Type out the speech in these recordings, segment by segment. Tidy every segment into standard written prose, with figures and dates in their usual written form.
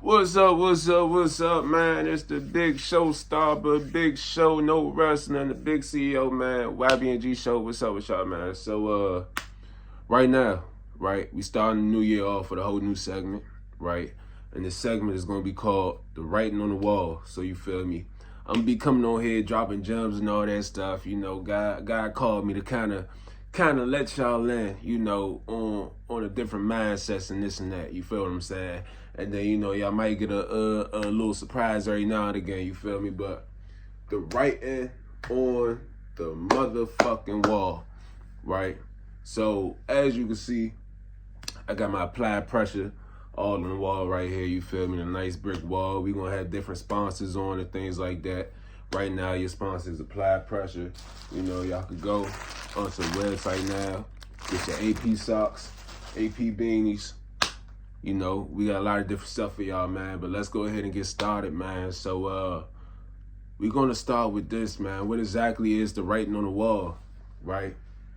What's up, man? It's the big show star, but big show, no wrestling, the big CEO, man. YB&G show. What's up with y'all, man? So, right now, right, we starting the new year off with a whole new segment, right? And this segment is gonna be called The Writing on the Wall. So you feel me? I'm gonna be coming on here dropping gems and all that stuff. You know, God called me to kind of let y'all in, you know, on a different mindsets and this and that. You feel what I'm saying? And then, you know, y'all might get a little surprise every now and again. You feel me? But the writing on the motherfucking wall, right? So as you can see, I got my applied pressure all on the wall right here. You feel me? A nice brick wall. We gonna have different sponsors on and things like that. Right now, your sponsor is Applied Pressure. You know, y'all could go onto the website now, get your AP socks, AP beanies. You know, we got a lot of different stuff for y'all, man. But let's go ahead and get started, man. So, we're gonna start with this, man. What exactly is the writing on the wall, right?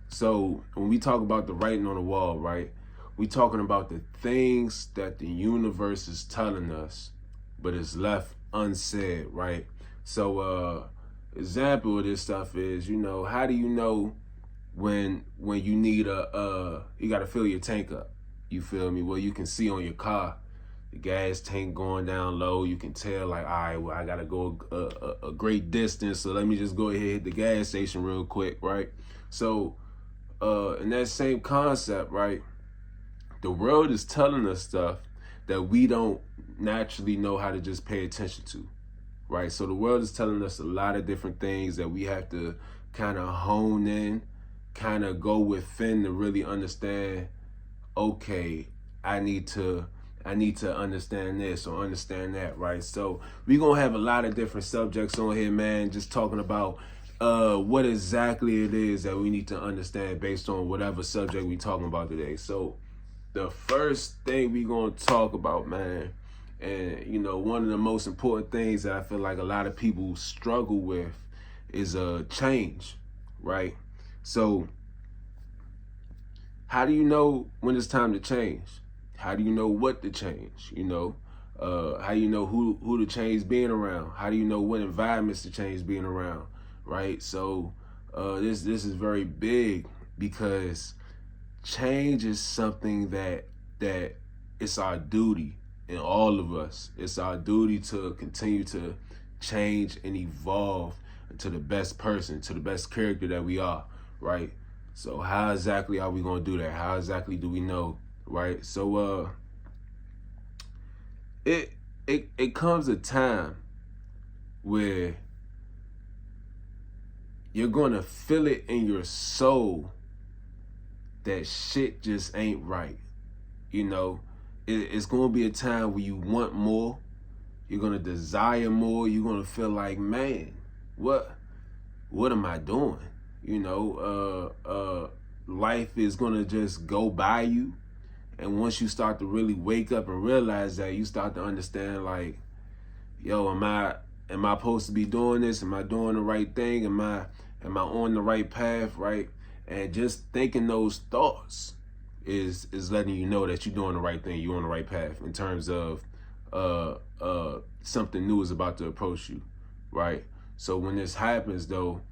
So, when we talk about the writing on the wall, right, we talking about the things that the universe is telling us, but it's left unsaid, right? So, example of this stuff is, you know, how do you know when you need you got to fill your tank up? You feel me? Well, you can see on your car, the gas tank going down low. You can tell, like, all right, well, I got to go a great distance, so let me just go ahead and hit the gas station real quick, right? So, in that same concept, right, the world is telling us stuff that we don't naturally know how to just pay attention to. Right, so the world is telling us a lot of different things that we have to kind of hone in, kind of go within to really understand. Okay, I need to understand this or understand that, right? So we're gonna have a lot of different subjects on here, man. Just talking about what exactly it is that we need to understand based on whatever subject we talking about today. So the first thing we gonna talk about, man. And, you know, one of the most important things that I feel like a lot of people struggle with is change, right? So how do you know when it's time to change? How do you know what to change? You know, how do you know who to change being around? How do you know what environments to change being around, right? So this is very big because change is something that it's our duty. And all of us, it's our duty to continue to change and evolve to the best person, to the best character that we are, right? So how exactly are we gonna do that? How exactly do we know, right? So it comes a time where you're gonna feel it in your soul that shit just ain't right, you know? It's going to be a time where you want more. You're going to desire more. You're going to feel like, man, what am I doing? You know, life is going to just go by you. And once you start to really wake up and realize that, you start to understand, like, yo, am I supposed to be doing this? Am I doing the right thing? Am I on the right path, right? And just thinking those thoughts is letting you know that you're doing the right thing, you're on the right path in terms of something new is about to approach you, right? So when this happens, though,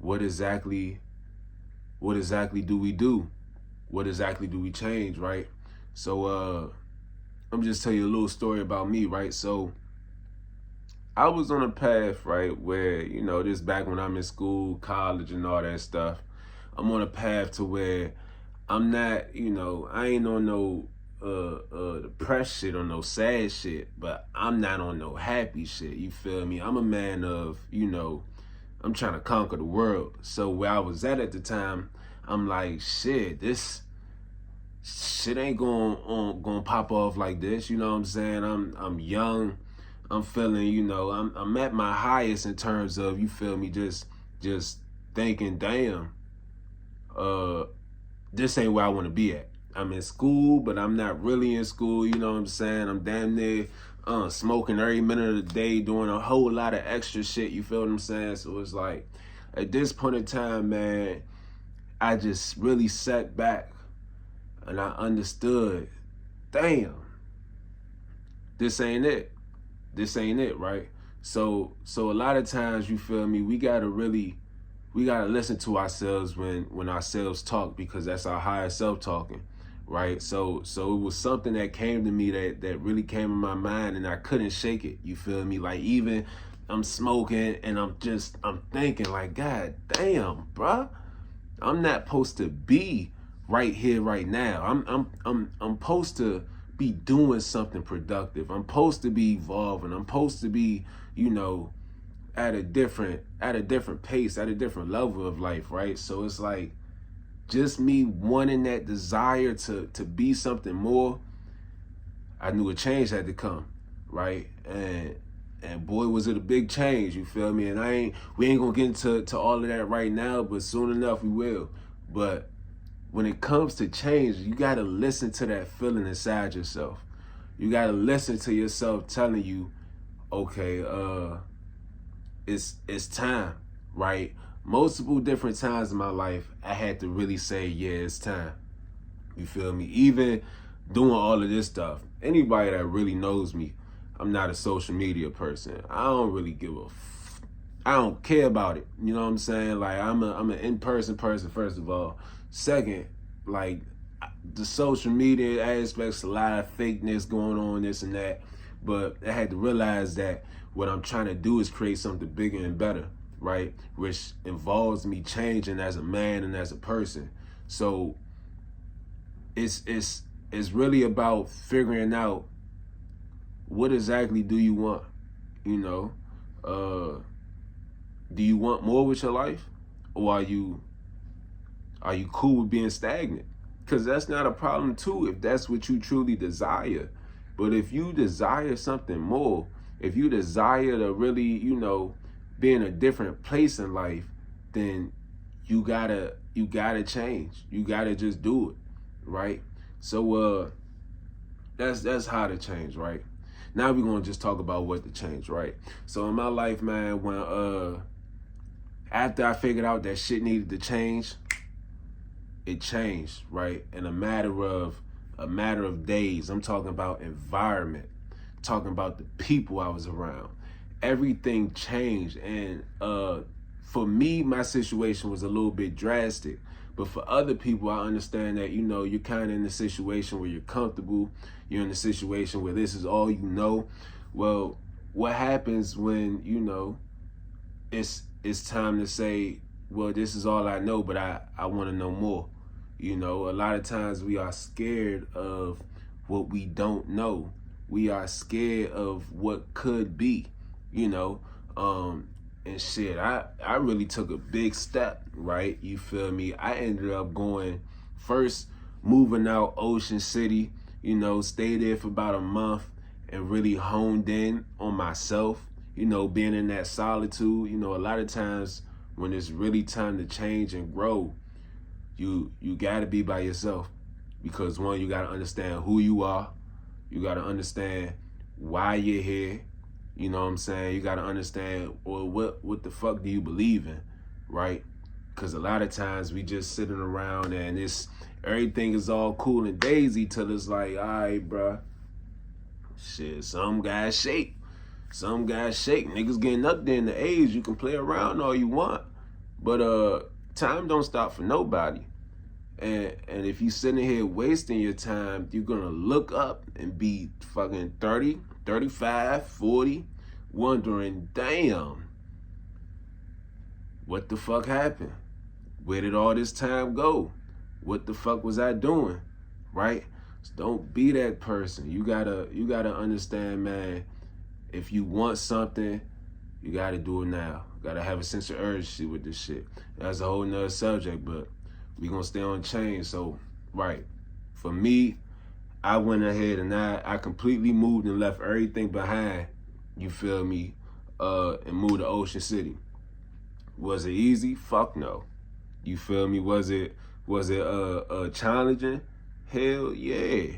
what exactly do we do? What exactly do we change, right? So I'm just tell you a little story about me, right? So I was on a path, right, where, you know, this back when I'm in school, college and all that stuff. I'm on a path to where I'm not, you know, I ain't on no depressed shit or no sad shit, but I'm not on no happy shit, you feel me? I'm a man of, you know, I'm trying to conquer the world. So where I was at the time, I'm like, shit, this shit ain't gonna pop off like this, you know what I'm saying? I'm young, I'm feeling, you know, I'm at my highest in terms of, you feel me, just thinking, damn, this ain't where I want to be at. I'm in school, but I'm not really in school, you know what I'm saying? I'm damn near smoking every minute of the day, doing a whole lot of extra shit, you feel what I'm saying? So it's like, at this point in time, man, I just really sat back and I understood, damn, this ain't it. This ain't it, right? So a lot of times, you feel me, we gotta listen to ourselves when ourselves talk, because that's our higher self talking, right? So it was something that came to me that really came in my mind, and I couldn't shake it. You feel me? Like, even I'm smoking and I'm thinking like, God damn, bruh, I'm not supposed to be right here, right now. I'm supposed to be doing something productive. I'm supposed to be evolving. I'm supposed to be, at a different pace, at a different level of life, right? So it's like, just me wanting that desire to be something more, I knew a change had to come, right? And boy, was it a big change, you feel me? And we ain't gonna get into all of that right now, but soon enough we will. But when it comes to change, you gotta listen to that feeling inside yourself. You gotta listen to yourself telling you, okay, it's time, right? Multiple different times in my life, I had to really say, yeah, it's time. You feel me? Even doing all of this stuff, anybody that really knows me, I'm not a social media person. I don't really I don't care about it. You know what I'm saying? Like, I'm an in-person person, first of all. Second, like, the social media aspects, a lot of fakeness going on, this and that. But I had to realize that what I'm trying to do is create something bigger and better, right? Which involves me changing as a man and as a person. So it's really about figuring out, what exactly do you want? Do you want more with your life, or are you cool with being stagnant? Because that's not a problem too, if that's what you truly desire. But if you desire something more, if you desire to really, be in a different place in life, then you gotta change. You gotta just do it, right? So that's how to change, right? Now we're gonna just talk about what to change, right? So in my life, man, when after I figured out that shit needed to change, it changed, right? In a matter of days. I'm talking about environment, talking about the people I was around. Everything changed. And for me, my situation was a little bit drastic. But for other people, I understand that, you're kind of in a situation where you're comfortable. You're in a situation where this is all you know. Well, what happens when, it's time to say, well, this is all I know, but I want to know more. A lot of times we are scared of what we don't know. We are scared of what could be, and shit. I really took a big step, right? You feel me? I ended up moving out Ocean City, stayed there for about a month and really honed in on myself, being in that solitude. A lot of times when it's really time to change and grow, you gotta be by yourself, because one, you gotta understand who you are. You gotta understand why you're here. You know what I'm saying? You gotta understand, well, what the fuck do you believe in, right? Because a lot of times we just sitting around and everything is all cool and daisy till it's like, all right, bruh, shit, some guys shake. Niggas getting up there in the age, you can play around all you want, but time don't stop for nobody. And if you sitting here wasting your time, you're gonna look up and be fucking 30, 35, 40, wondering, damn, what the fuck happened? Where did all this time go? What the fuck was I doing? Right? So don't be that person. You gotta understand, man, if you want something, you gotta do it now. You gotta have a sense of urgency with this shit. That's a whole nother subject, but we gonna stay on chain. So, right, for me, I went ahead and I completely moved and left everything behind, you feel me, and moved to Ocean City. Was it easy? Fuck no. You feel me? Was it challenging? Hell yeah.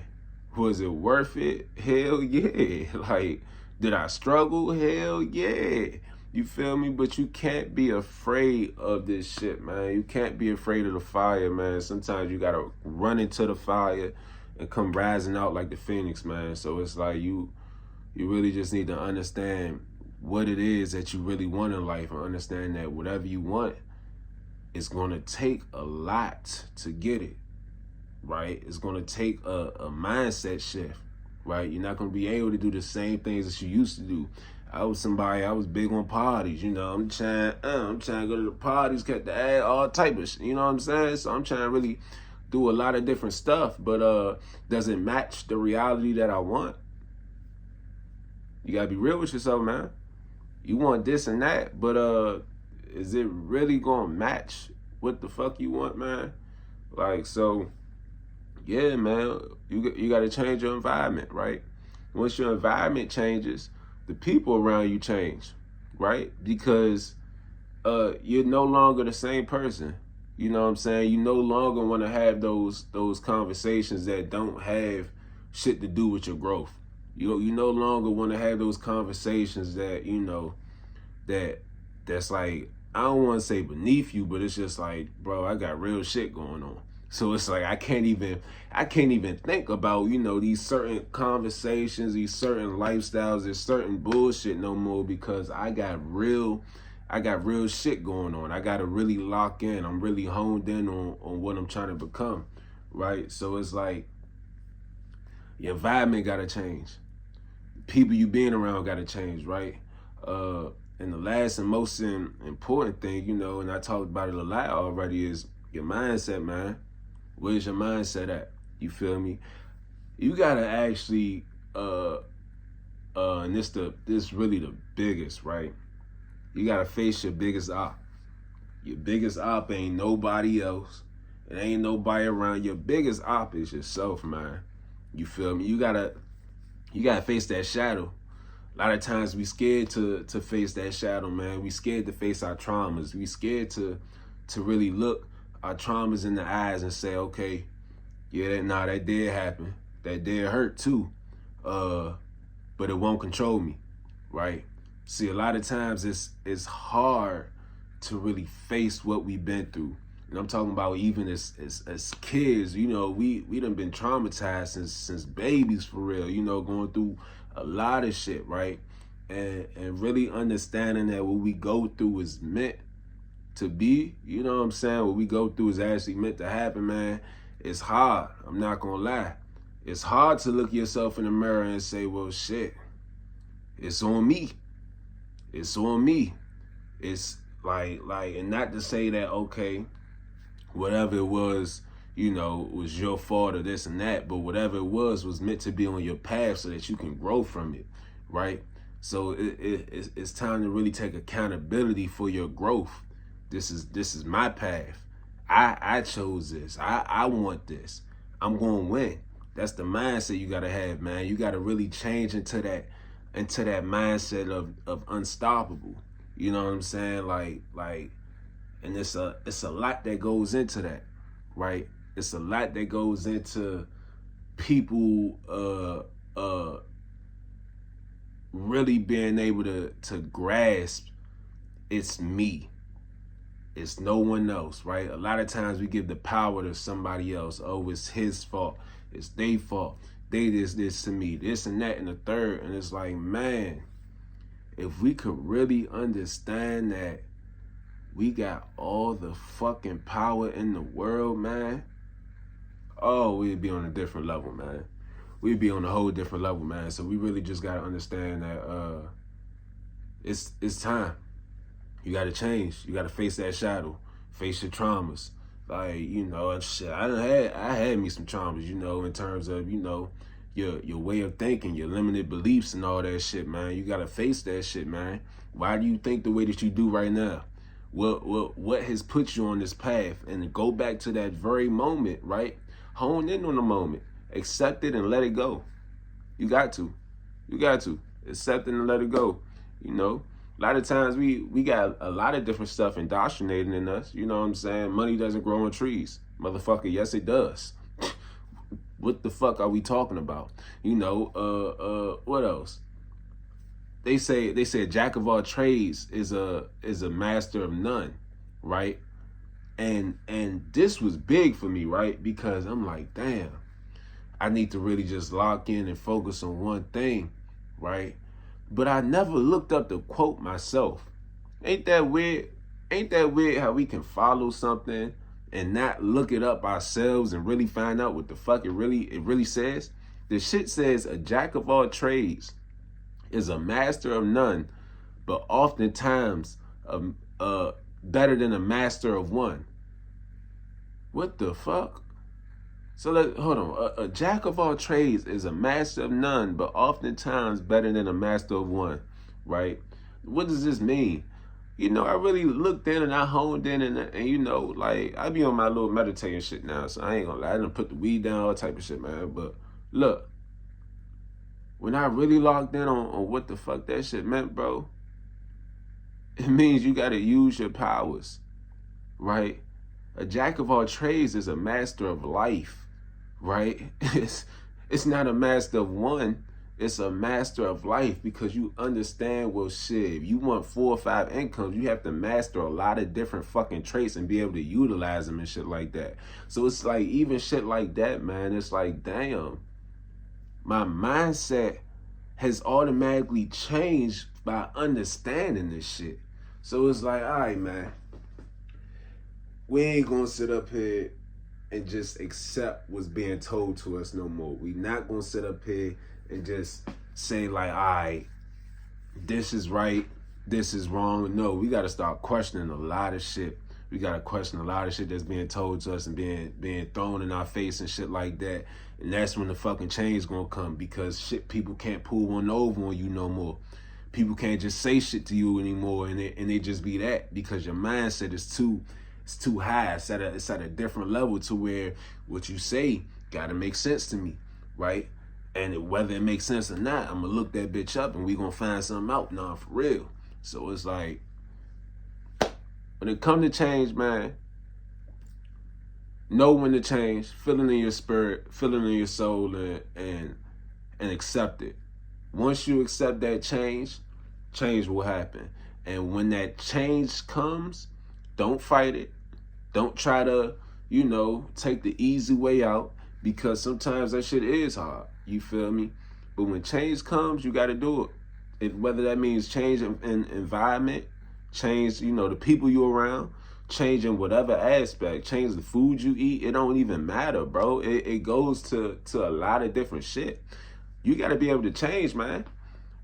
Was it worth it? Hell yeah. Like, did I struggle? Hell yeah. You feel me? But you can't be afraid of this shit, man. You can't be afraid of the fire, man. Sometimes you gotta run into the fire and come rising out like the phoenix, man. So it's like you You really just need to understand what it is that you really want in life, and understand that whatever you want, it's going to take a lot to get it, right? It's going to take a mindset shift, right? You're not going to be able to do the same things that you used to do. I was big on parties, you know. I'm trying to go to the parties, cut the ass, all type of shit, you know what I'm saying? So I'm trying to really do a lot of different stuff, but does it match the reality that I want? You gotta be real with yourself, man. You want this and that, but is it really gonna match what the fuck you want, man? Like, so, yeah, man, you gotta change your environment, right? Once your environment changes, the people around you change, right? Because you're no longer the same person. You know what I'm saying? You no longer want to have those conversations that don't have shit to do with your growth. You no longer want to have those conversations that, you know, that's like, I don't want to say beneath you, but it's just like, bro, I got real shit going on. So it's like I can't even think about, you know, these certain conversations, these certain lifestyles, this certain bullshit no more, because I got real shit going on. I gotta really lock in. I'm really honed in on what I'm trying to become, right? So it's like your environment gotta change. People you being around gotta change, right? And the last and most important thing, you know, and I talked about it a lot already, is your mindset, man. Where's your mindset at? You feel me? You gotta actually, and this really the biggest, right? You gotta face your biggest op. Your biggest op ain't nobody else. It ain't nobody around. Your biggest op is yourself, man. You feel me? You gotta face that shadow. A lot of times we scared to face that shadow, man. We scared to face our traumas. We scared to really look our traumas in the eyes and say, okay, yeah, that did happen. That did hurt too. But it won't control me, right? See, a lot of times it's hard to really face what we've been through. And I'm talking about even as kids, you know, we done been traumatized since babies, for real, you know, going through a lot of shit, right? And really understanding that what we go through is meant to be, you know what I'm saying? What we go through is actually meant to happen, man. It's hard. I'm not gonna lie. It's hard to look yourself in the mirror and say, well, shit, it's on me. It's on me. It's like, and not to say that, okay, whatever it was, you know, was your fault or this and that, but whatever it was meant to be on your path so that you can grow from it, right? So it's time to really take accountability for your growth. This is my path. I chose this. I want this. I'm going to win. That's the mindset you got to have, man. You got to really change into that mindset of unstoppable. You know what I'm saying? Like, and it's a lot that goes into that, right? It's a lot that goes into people really being able to grasp it's me. It's no one else, right? A lot of times we give the power to somebody else. Oh, it's his fault. It's their fault. They did this to me, this and that and the third. And it's like, man, if we could really understand that we got all the fucking power in the world, man, oh, we'd be on a different level, man. We'd be on a whole different level, man. So we really just got to understand that it's time. You got to change. You got to face that shadow, face your traumas. Like, you know, and shit, I had me some traumas, you know, in terms of, you know, your way of thinking, your limited beliefs and all that shit, man. You got to face that shit, man. Why do you think the way that you do right now? What has put you on this path? And go back to that very moment, right? Hone in on the moment. Accept it and let it go. You got to. Accept it and let it go, you know? A lot of times we got a lot of different stuff indoctrinating in us. You know what I'm saying? Money doesn't grow on trees. Motherfucker, yes it does. What the fuck are we talking about? You know, what else? They say a jack of all trades is a master of none, right? And this was big for me, right? Because I'm like, damn, I need to really just lock in and focus on one thing, right? But I never looked up the quote myself. Ain't that weird? Ain't that weird how we can follow something and not look it up ourselves and really find out what the fuck it really says? The shit says a jack of all trades is a master of none, but oftentimes better than a master of one. What the fuck? So hold on. A jack of all trades is a master of none, but oftentimes better than a master of one, right? What does this mean? You know, I really looked in and I honed in and you know, like, I be on my little meditating shit now, so I ain't gonna lie. I done put the weed down, all type of shit, man. But look, when I really locked in on what the fuck that shit meant, bro, it means you gotta use your powers, right? A jack of all trades is a master of life. Right? It's not a master of one, it's a master of life, because you understand, well, shit, if you want 4 or 5 incomes, you have to master a lot of different fucking traits and be able to utilize them and shit like that. So it's like, even shit like that, man, it's like, damn, my mindset has automatically changed by understanding this shit. So it's like, all right, man, we ain't gonna sit up here and just accept what's being told to us no more. We not gonna sit up here and just say like, all right, this is right, this is wrong. No, we gotta start questioning a lot of shit. We gotta question a lot of shit that's being told to us and being thrown in our face and shit like that. And that's when the fucking change gonna come, because shit, people can't pull one over on you no more. People can't just say shit to you anymore and it just be that, because your mindset is too high. It's at a different level to where what you say gotta make sense to me, right? And whether it makes sense or not, I'm gonna look that bitch up and we gonna find something out now for real. So it's like, when it come to change, man, know when to change, feel it in your spirit, feel it in your soul, and accept it. Once you accept that change will happen. And when that change comes, don't fight it. Don't try to, you know, take the easy way out, because sometimes that shit is hard. You feel me? But when change comes, you got to do it. Whether that means change in environment, change, you know, the people you around, change in whatever aspect, change the food you eat, it don't even matter, bro. It goes to a lot of different shit. You got to be able to change, man.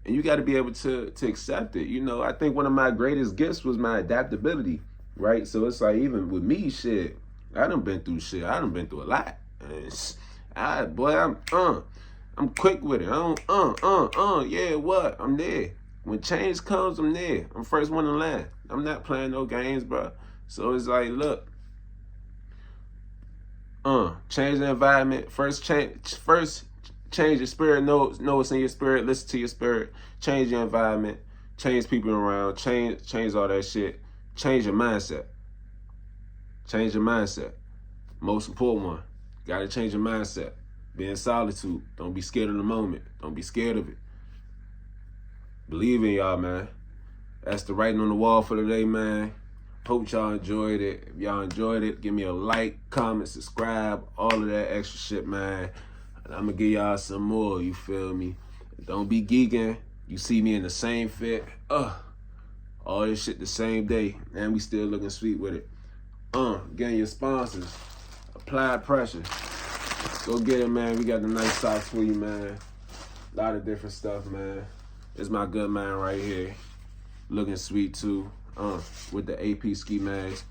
And you got to be able to accept it. You know, I think one of my greatest gifts was my adaptability. Right? So it's like, even with me, shit, I done been through shit. I done been through a lot. I'm quick with it. Yeah, what? I'm there. When change comes, I'm there. I'm first one in line. I'm not playing no games, bro. So it's like, look, change the environment. First change your spirit. Know what's in your spirit. Listen to your spirit. Change your environment. Change people around. Change all that shit. Change your mindset. Change your mindset. Most important one. Gotta change your mindset. Be in solitude. Don't be scared of the moment. Don't be scared of it. Believe in y'all, man. That's the writing on the wall for today, man. Hope y'all enjoyed it. If y'all enjoyed it, give me a like, comment, subscribe, all of that extra shit, man. And I'm gonna give y'all some more, you feel me? Don't be geeking. You see me in the same fit. All this shit the same day, and we still looking sweet with it. Getting your sponsors. Applied Pressure. Go get it, man. We got the nice socks for you, man. A lot of different stuff, man. It's my good man right here. Looking sweet, too. With the AP ski mask.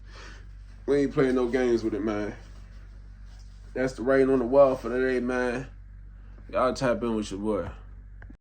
We ain't playing no games with it, man. That's the writing on the wall for today, man. Y'all tap in with your boy.